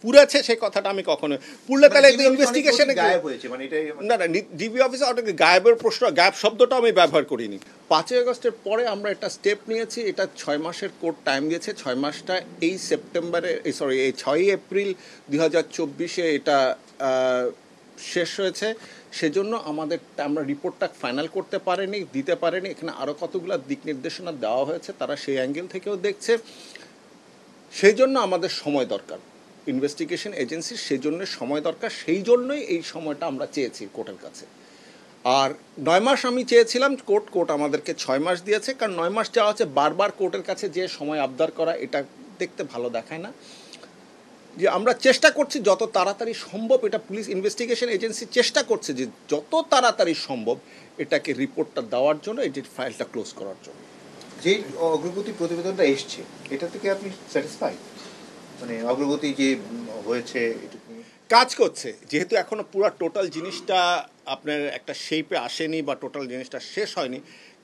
পুড়েছে সেই কথাটা আমি কখনো পুড়লে তাহলে ইনভেস্টিগেশনে গায়েব হয়েছে মানে এটাই না না ডিবি অফিসে অনেক গায়েবের প্রশ্ন গায়েব শব্দটা আমি ব্যবহার করিনি 5ই আগস্টের পরে আমরা একটা স্টেপ নিয়েছি এটা 6 মাসের কোর্ট টাইম দিয়েছে 6 মাসটা এই সেপ্টেম্বরে এই 6ই এপ্রিল 2024 এটা শেষ হয়েছে সেজন্য আমরা রিপোর্টটা ফাইনাল করতে পারিনি দিতে পারিনি এখানে আরও কতগুলো দিক নির্দেশনা দেওয়া হয়েছে তারা সেই অ্যাঙ্গেল থেকেও দেখছে সেই জন্য আমাদের সময় দরকার ইনভেস্টিগেশন এজেন্সির সেই জন্য সময় দরকার সেই জন্যই এই সময়টা আমরা চেয়েছি কোর্টের কাছে আর 9 মাস আমি চেয়েছিলাম কোর্ট আমাদেরকে 6 মাস দিয়েছে কারণ 9 মাস চাওয়া হচ্ছে বারবার কোর্টের কাছে যে সময় আবদার করা এটা দেখতে ভালো দেখায় না যে আমরা চেষ্টা করছি যত তাড়াতাড়ি সম্ভব এটা পুলিশ ইনভেস্টিগেশন এজেন্সি চেষ্টা করছে যে যত তাড়াতাড়ি সম্ভব এটাকে রিপোর্টটা দেওয়ার জন্য এই ফাইলটা ক্লোজ করার জন্য যে অগ্রগতি প্রতিবেদনটা এসছে এটা থেকে আপনি স্যাটিসফাইড মানে অগ্রগতি যে হয়েছে কাজ করছে যেহেতু এখনো পুরো টোটাল জিনিসটা আপনার একটা শেপে আসেনি বা টোটাল জিনিসটা শেষ হয়নি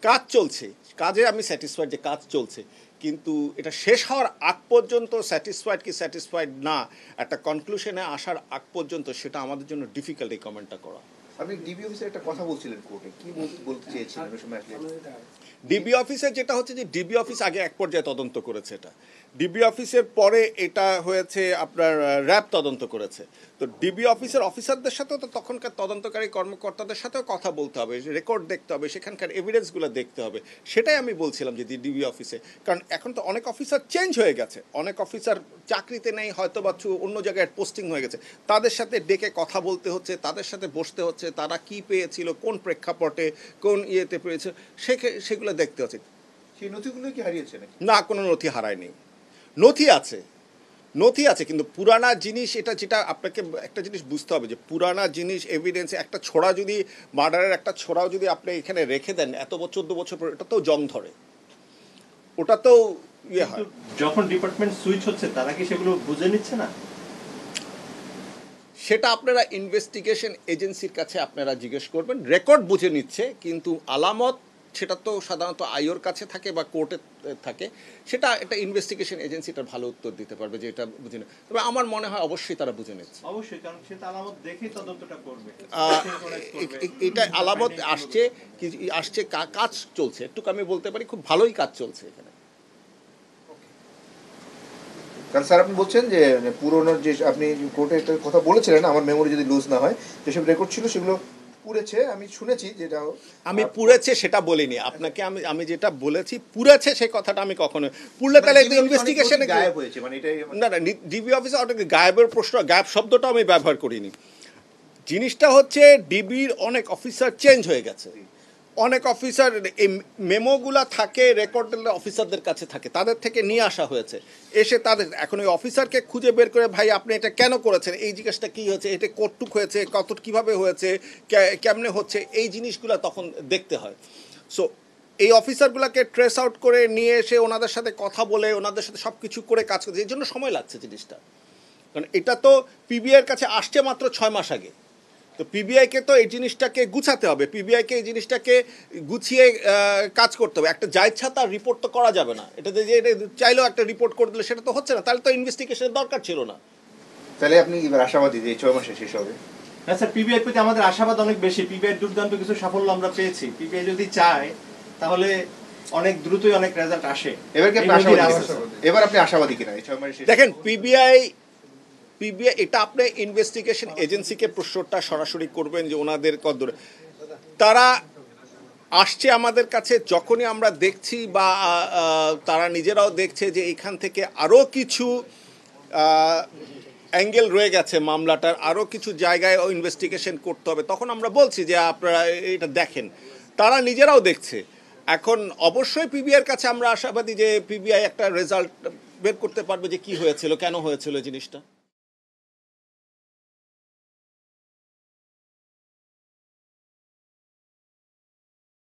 কাজ চলছে কাজে আমি স্যাটিসফাইড যে কাজ চলছে কিন্তু এটা শেষ হওয়ার আগ পর্যন্ত স্যাটিসফাইড কি স্যাটিসফাইড না একটা কনক্লুশনে আসার আগ পর্যন্ত সেটা আমাদের জন্য ডিফিকাল্ট এই কমেন্টটা করা আপনি ডিবি অফিসে একটা কথা বলছিলেন কোর্টে কি বলতে চেয়েছিলেন ওই সময় ডিবি অফিসের যেটা হচ্ছে যে ডিবি অফিস আগে এক পর্যায়ে তদন্ত করেছে এটা ডিবি অফিসের পরে এটা হয়েছে আপনার র্যাব তদন্ত করেছে তো ডিবি অফিসের অফিসারদের সাথেও তো তখনকার তদন্তকারী কর্মকর্তাদের সাথেও কথা বলতে হবে রেকর্ড দেখতে হবে সেখানকার এভিডেন্সগুলো দেখতে হবে সেটাই আমি বলছিলাম যে ডিবি অফিসে কারণ এখন তো অনেক অফিসার চেঞ্জ হয়ে গেছে অনেক অফিসার চাকরিতে নেই হয়তো বা অন্য জায়গায় পোস্টিং হয়ে গেছে তাদের সাথে ডেকে কথা বলতে হচ্ছে তাদের সাথে বসতে হচ্ছে তারা কি পেয়েছিল কোন প্রেক্ষাপটে কোন ইয়েতে পেয়েছে সেগুলো দেখতে হচ্ছে সেই নথিগুলো কি হারিয়েছে না কোনো নথি হারায়নি নথি আছে কিন্তু পুরানা জিনিস এটা যেটা আপনাকে একটা জিনিস বুঝতে হবে যে পুরানা জিনিস এভিডেন্স একটা ছোড়া যদি মার্ডারের একটা ছোড়াও যদি আপনি এখানে রেখে দেন এত 14 বছর পর এটা তো জং ধরে ওটা তো ইয়ে হয় যখন ডিপার্টমেন্ট সুইচ হচ্ছে তারা কি সেগুলো বুঝে নিচ্ছে না সেটা আপনারা ইনভেস্টিগেশন এজেন্সির কাছে আপনারা জিজ্ঞেস করবেন রেকর্ড বুঝে নিচ্ছে কিন্তু আলামত সেটা তো সাধারণত আইওর কাছে থাকে বা কোর্টে থাকে সেটা একটা ইনভেস্টিগেশন এজেন্সিটার ভালো উত্তর দিতে পারবে যে এটা বুঝে না তবে আমার মনে হয় অবশ্যই তারা বুঝে নিচ্ছে অবশ্যই কারণ সেটা আলামত দেখেই তদন্তটা করবে এটা আলামত আসছে কাজ চলছে একটু আমি বলতে পারি খুব ভালোই কাজ চলছে এখানে কারণ স্যার আপনি বলছেন যে পুরোনো যে আপনি কোর্টে একটা কথা বলেছিলেন আমার মেমোরি যদি লুজ না হয় যেসব রেকর্ড ছিল সেগুলো পুড়েছে আমি শুনেছি যেটা আমি পুড়েছে সেটা বলিনি আপনাকে আমি যেটা বলেছি পুড়েছে সেই কথাটা আমি কখনো পুড়লে তাহলে ইনভেস্টিগেশনে গায়েব হয়েছে মানে এটাই না না ডিবি অফিসে অনেক গায়েবের প্রশ্ন গায়েব শব্দটা আমি ব্যবহার করিনি জিনিসটা হচ্ছে ডিবির অনেক অফিসার চেঞ্জ হয়ে গেছে অনেক অফিসার এই মেমোগুলা থাকে রেকর্ড অফিসারদের কাছে থাকে তাদের থেকে নিয়ে আসা হয়েছে এসে তাদের এখন ওই অফিসারকে খুঁজে বের করে ভাই আপনি এটা কেন করেছেন এই জিজ্ঞাসটা কী হয়েছে এটা কতটুক হয়েছে কীভাবে হয়েছে কেমনে হচ্ছে এই জিনিসগুলো তখন দেখতে হয় সো এই অফিসারগুলোকে ট্রেস আউট করে নিয়ে এসে ওনাদের সাথে কথা বলে ওনাদের সাথে সব কিছু করে কাজ করতে এই জন্য সময় লাগছে জিনিসটা কারণ এটা তো পিবিআইয়ের কাছে আসছে মাত্র 6 মাস আগে তো পিবিআইকে তো এই জিনিসটাকে গুছাতে হবে পিবিআইকে এই জিনিসটাকে গুছিয়ে কাজ করতে হবে একটা যা ইচ্ছা তার রিপোর্ট তো করা যাবে না এটা যে এটা চাইলেও একটা রিপোর্ট করে দিলে সেটা তো হচ্ছে না তাহলে তো ইনভেস্টিগেশনের দরকার ছিল না তাহলে আপনি এবার আশাবাদী যে 6 মাসে শেষ হবে হ্যাঁ স্যার পিবিআই প্রতি আমাদের আশাবাদ অনেক বেশি পিবিআই দুর্দান্ত কিছু সাফল্য আমরা পেয়েছি পিবিআই যদি চায় তাহলে অনেক দ্রুতই অনেক রেজাল্ট আসে এবার আপনি আশাবাদী কিনা এই 6 মাসে শেষ দেখেন পিবিআই এটা আপনি ইনভেস্টিগেশন এজেন্সিকে প্রশ্নটা সরাসরি করবেন যে ওনাদের কদর তারা আসছে আমাদের কাছে যখনই আমরা দেখছি বা তারা নিজেরাও দেখছে যে এখান থেকে আরও কিছু অ্যাঙ্গেল রয়ে গেছে মামলাটার আরও কিছু জায়গায় ইনভেস্টিগেশন করতে হবে তখন আমরা বলছি যে আপনারা এটা দেখেন তারা নিজেরাও দেখছে এখন অবশ্যই পিবিআইয়ের কাছে আমরা আশাবাদী যে পিবিআই একটা রেজাল্ট বের করতে পারবে যে কি হয়েছিল কেন হয়েছিল জিনিসটা